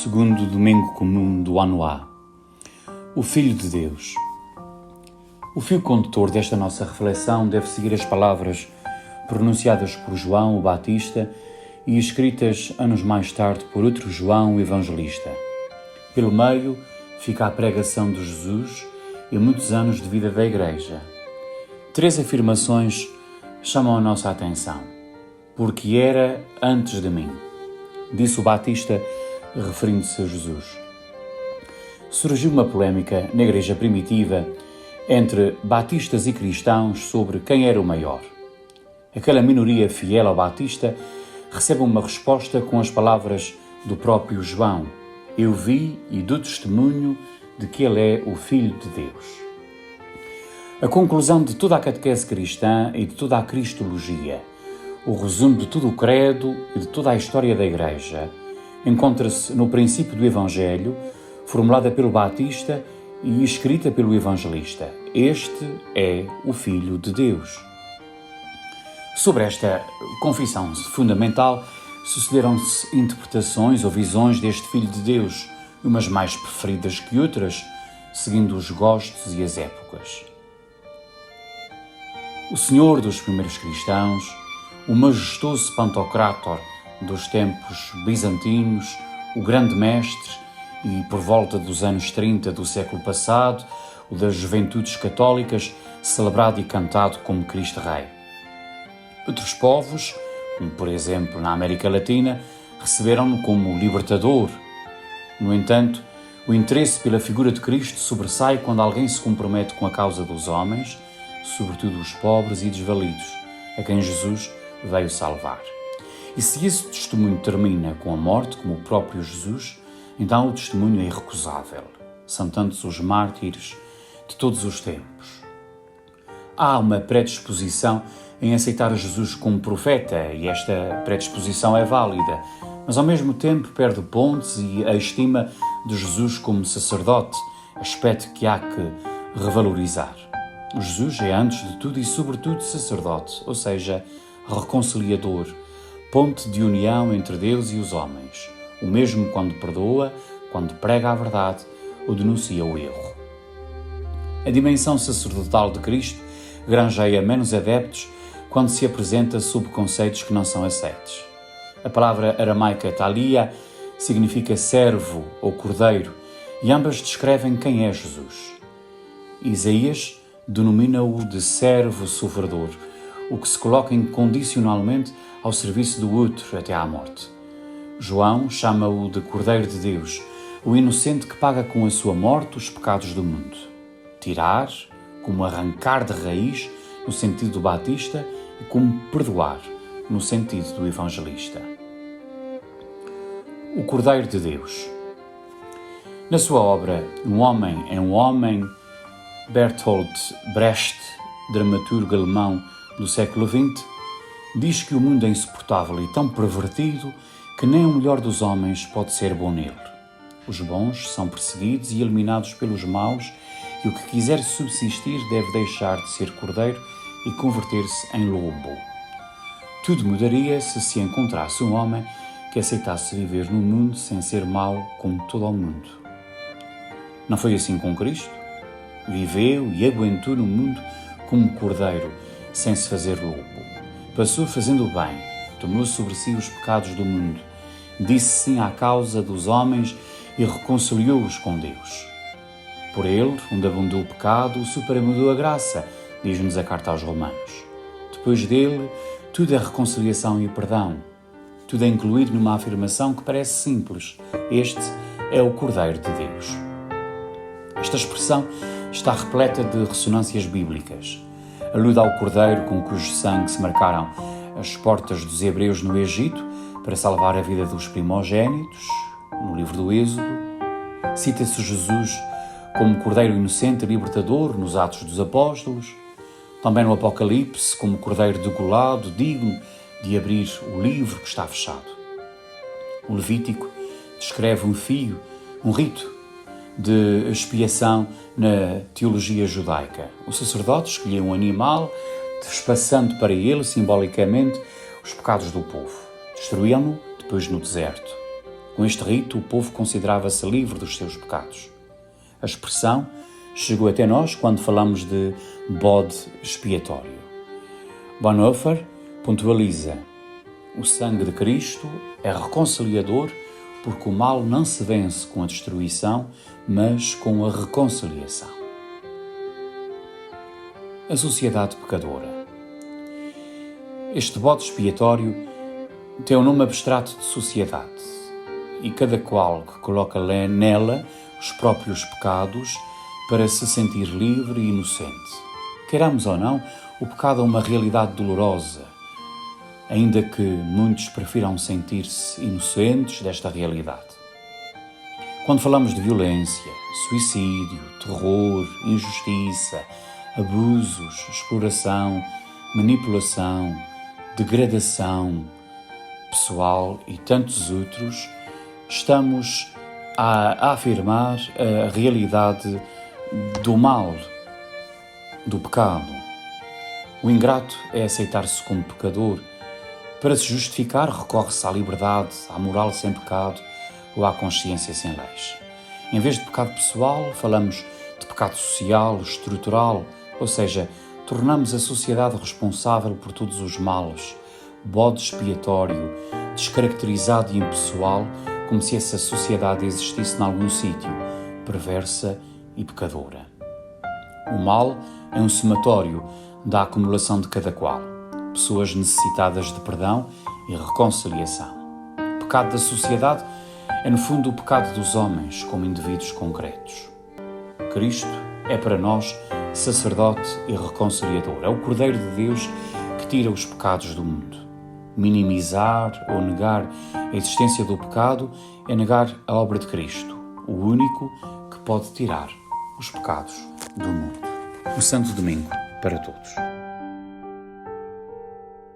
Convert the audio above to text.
segundo domingo comum do ano A. O Filho de Deus. O fio condutor desta nossa reflexão deve seguir as palavras pronunciadas por João o Batista e escritas anos mais tarde por outro João o Evangelista. Pelo meio fica a pregação de Jesus e muitos anos de vida da Igreja. Três afirmações chamam a nossa atenção. Porque era antes de mim, disse o Batista, referindo-se a Jesus. Surgiu uma polémica na Igreja primitiva entre batistas e cristãos sobre quem era o maior. Aquela minoria fiel ao Batista recebe uma resposta com as palavras do próprio João: eu vi e dou testemunho de que ele é o Filho de Deus. A conclusão de toda a catequese cristã e de toda a cristologia, o resumo de todo o credo e de toda a história da Igreja, encontra-se no princípio do Evangelho, formulada pelo Batista e escrita pelo Evangelista. Este é o Filho de Deus. Sobre esta confissão fundamental, sucederam-se interpretações ou visões deste Filho de Deus, umas mais preferidas que outras, seguindo os gostos e as épocas. O Senhor dos primeiros cristãos, o majestoso Pantocrátor dos tempos bizantinos, o grande mestre e, por volta dos anos 30 do século passado, o das juventudes católicas, celebrado e cantado como Cristo Rei. Outros povos, como por exemplo na América Latina, receberam-no como libertador. No entanto, o interesse pela figura de Cristo sobressai quando alguém se compromete com a causa dos homens, sobretudo os pobres e desvalidos, a quem Jesus veio salvar. E se esse testemunho termina com a morte, como o próprio Jesus, então o testemunho é irrecusável. São tantos os mártires de todos os tempos. Há uma predisposição em aceitar Jesus como profeta, e esta predisposição é válida, mas ao mesmo tempo perde pontos e a estima de Jesus como sacerdote, aspecto que há que revalorizar. Jesus é antes de tudo e sobretudo sacerdote, ou seja, reconciliador, ponte de união entre Deus e os homens, o mesmo quando perdoa, quando prega a verdade ou denuncia o erro. A dimensão sacerdotal de Cristo granjeia menos adeptos quando se apresenta sob conceitos que não são aceitos. A palavra aramaica talia significa servo ou cordeiro e ambas descrevem quem é Jesus. Isaías denomina-o de servo sofredor, o que se coloca incondicionalmente ao serviço do outro até à morte. João chama-o de Cordeiro de Deus, o inocente que paga com a sua morte os pecados do mundo. Tirar, como arrancar de raiz, no sentido do Batista, e como perdoar, no sentido do Evangelista. O Cordeiro de Deus. Na sua obra Um Homem é um Homem, Bertolt Brecht, dramaturgo alemão do século XX, diz que o mundo é insuportável e tão pervertido que nem o melhor dos homens pode ser bom nele. Os bons são perseguidos e eliminados pelos maus e o que quiser subsistir deve deixar de ser cordeiro e converter-se em lobo. Tudo mudaria se encontrasse um homem que aceitasse viver no mundo sem ser mau como todo o mundo. Não foi assim com Cristo? Viveu e aguentou no mundo como cordeiro, sem se fazer lobo. Passou fazendo o bem, tomou sobre si os pecados do mundo, disse sim à causa dos homens e reconciliou-os com Deus. Por ele, onde abundou o pecado, superabundou a graça, diz-nos a carta aos Romanos. Depois dele, tudo é reconciliação e perdão. Tudo é incluído numa afirmação que parece simples. Este é o Cordeiro de Deus. Esta expressão está repleta de ressonâncias bíblicas. Alude ao Cordeiro com cujo sangue se marcaram as portas dos hebreus no Egito para salvar a vida dos primogênitos, no livro do Êxodo. Cita-se Jesus como Cordeiro inocente e libertador nos Atos dos Apóstolos. Também no Apocalipse como Cordeiro degolado, digno de abrir o livro que está fechado. O Levítico descreve um fio, um rito de expiação na teologia judaica. O sacerdote escolhia um animal, despassando para ele, simbolicamente, os pecados do povo. Destruíam-no depois no deserto. Com este rito, o povo considerava-se livre dos seus pecados. A expressão chegou até nós quando falamos de bode expiatório. Bonhoeffer pontualiza: o sangue de Cristo é reconciliador porque o mal não se vence com a destruição, mas com a reconciliação. A sociedade pecadora. Este bode expiatório tem o nome abstrato de sociedade, e cada qual que coloca nela os próprios pecados para se sentir livre e inocente. Queiramos ou não, o pecado é uma realidade dolorosa, ainda que muitos prefiram sentir-se inocentes desta realidade. Quando falamos de violência, suicídio, terror, injustiça, abusos, exploração, manipulação, degradação pessoal e tantos outros, estamos a afirmar a realidade do mal, do pecado. O ingrato é aceitar-se como pecador. Para se justificar, recorre-se à liberdade, à moral sem pecado ou à consciência sem leis. Em vez de pecado pessoal, falamos de pecado social, estrutural, ou seja, tornamos a sociedade responsável por todos os males, bode expiatório, descaracterizado e impessoal, como se essa sociedade existisse em algum sítio, perversa e pecadora. O mal é um somatório da acumulação de cada qual, pessoas necessitadas de perdão e reconciliação. O pecado da sociedade é, no fundo, o pecado dos homens como indivíduos concretos. Cristo é para nós sacerdote e reconciliador. É o Cordeiro de Deus que tira os pecados do mundo. Minimizar ou negar a existência do pecado é negar a obra de Cristo, o único que pode tirar os pecados do mundo. Um Santo Domingo para todos.